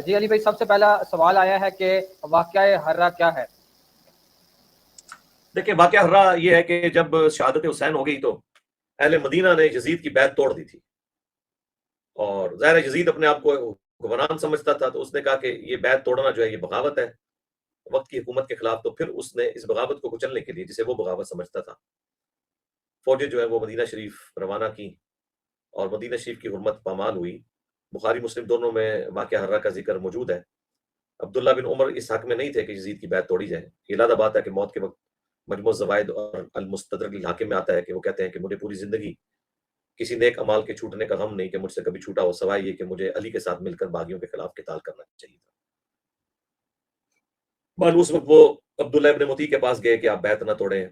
جی علی بھائی، سب سے پہلا سوال آیا ہے کہ واقعہ ہرہ کیا ہے؟ دیکھیں، واقعہ ہرہ یہ ہے کہ جب شہادت حسین ہو گئی تو اہل مدینہ نے یزید کی بیعت توڑ دی تھی، اور ظاہر ہے یزید اپنے آپ کو حکمران سمجھتا تھا، تو اس نے کہا کہ یہ بیعت توڑنا جو ہے یہ بغاوت ہے وقت کی حکومت کے خلاف. تو پھر اس نے اس بغاوت کو کچلنے کے لیے، جسے وہ بغاوت سمجھتا تھا، فوجیں جو ہے وہ مدینہ شریف روانہ کی اور مدینہ شریف کی حرمت پامال ہوئی. بخاری مسلم دونوں میں واقعہ ہرہ کا ذکر موجود ہے. عبداللہ بن عمر اس حق میں نہیں تھے کہ یزید کی بیعت توڑی جائے. یہ لادہ بات ہے کہ موت کے وقت مجموع الزوائد اور المستدرک للحاکم میں آتا ہے کہ وہ کہتے ہیں کہ مجھے پوری زندگی کسی نیک امال کے چھوٹنے کا غم نہیں کہ مجھ سے کبھی چھوٹا ہو، سوائے یہ کہ مجھے علی کے ساتھ مل کر باغیوں کے خلاف قتال کرنا چاہیے تھا. معلوم اس وقت وہ عبداللہ ابن مطیع کے پاس گئے کہ آپ بیعت نہ توڑیں،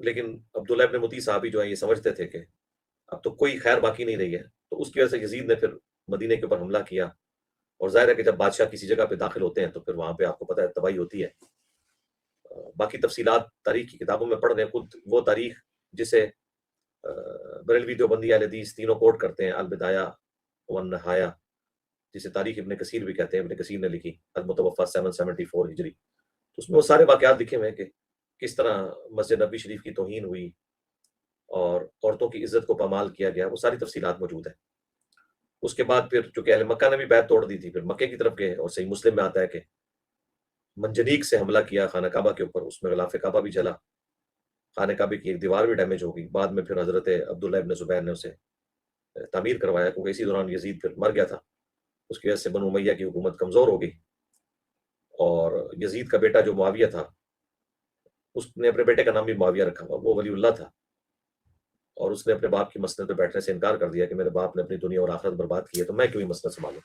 لیکن عبداللہ ابن مطیع صحابی جو ہیں یہ سمجھتے تھے کہ اب تو کوئی خیر باقی نہیں رہی ہے. تو اس کی وجہ سے یزید نے پھر مدینے کے اوپر حملہ کیا، اور ظاہر ہے کہ جب بادشاہ کسی جگہ پہ داخل ہوتے ہیں تو پھر وہاں پہ آپ کو پتہ ہے تباہی ہوتی ہے. باقی تفصیلات تاریخ کی کتابوں میں پڑھ رہے ہیں، خود وہ تاریخ جسے بریلوی دیوبندی اہل حدیث تینوں کوٹ کرتے ہیں، البدایہ والنہایہ، جسے تاریخ ابن کثیر بھی کہتے ہیں، ابن کثیر نے لکھی، المتوفی 774 ہجری. تو اس میں وہ سارے واقعات لکھے ہوئے ہیں کہ کس طرح مسجد نبی شریف کی توہین ہوئی اور عورتوں کی عزت کو پامال کیا گیا، وہ ساری تفصیلات موجود ہیں. اس کے بعد پھر چونکہ اہل مکہ نے بھی بیعت توڑ دی تھی، پھر مکے کی طرف گئے، اور صحیح مسلم میں آتا ہے کہ منجنیق سے حملہ کیا خانہ کعبہ کے اوپر، اس میں غلاف کعبہ بھی جلا، خانہ کعبہ کی ایک دیوار بھی ڈیمیج ہو گئی. بعد میں پھر حضرت عبداللہ ابن زبیر نے اسے تعمیر کروایا، کیونکہ اسی دوران یزید پھر مر گیا تھا. اس کی وجہ سے بنو امیہ کی حکومت کمزور ہو گئی، اور یزید کا بیٹا جو معاویہ تھا، اس نے اپنے بیٹے کا نام بھی معاویہ رکھا ہوا، وہ ولی اللہ تھا، اور اس نے اپنے باپ کی مسند پہ بیٹھنے سے انکار کر دیا کہ میرے باپ نے اپنی دنیا اور آخرت برباد کی ہے تو میں کیوں ہی مسند سنبھالوں.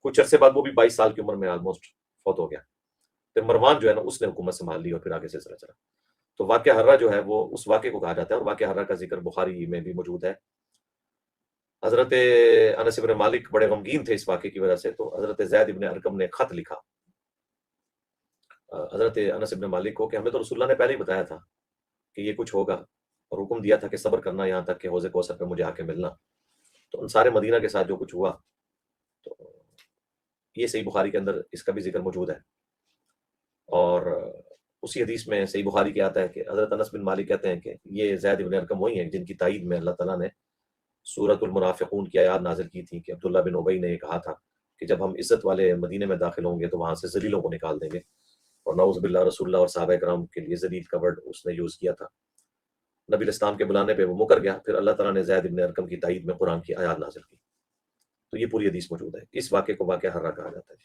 کچھ عرصے بعد وہ بھی 22 سال کی عمر میں آلموسٹ فوت ہو گیا. پھر مروان جو ہے نا اس نے حکومت سنبھال لی، اور پھر آگے سلسلہ چلا. تو واقعہ ہرہ جو ہے وہ اس واقعے کو کہا جاتا ہے، اور واقعہ ہرہ کا ذکر بخاری میں بھی موجود ہے. حضرت انس بن مالک بڑے غمگین تھے اس واقعے کی وجہ سے، تو حضرت زید بن ارقم نے خط لکھا حضرت انس بن مالک کو کہ ہمیں تو رسول اللہ نے پہلے ہی بتایا تھا کہ یہ کچھ ہوگا، اور حکم دیا تھا کہ صبر کرنا یہاں تک کہ حوض کوثر پہ مجھے آ کے ملنا. تو ان سارے مدینہ کے ساتھ جو کچھ ہوا، تو یہ صحیح بخاری کے اندر اس کا بھی ذکر موجود ہے. اور اسی حدیث میں صحیح بخاری کے آتا ہے کہ حضرت انس بن مالک کہتے ہیں کہ یہ زید بن ارقم وہی ہیں جن کی تائید میں اللہ تعالیٰ نے سورۃ المنافقون کی آیات نازل کی تھی کہ عبداللہ بن ابی نے یہ کہا تھا کہ جب ہم عزت والے مدینے میں داخل ہوں گے تو وہاں سے ذلیلوں کو نکال دیں گے، اور نعوذ باللہ رسول اللہ اور صحابہ کرام کے لیے ذلیل کا ورڈ اس نے یوز کیا تھا. نبی اسلام کے بلانے پہ وہ مکر گیا، پھر اللہ تعالیٰ نے زید بن ارقم کی تائید میں قرآن کی آیات نازل کی. تو یہ پوری حدیث موجود ہے. اس واقعے کو واقعہ ہرہ کہا جاتا ہے.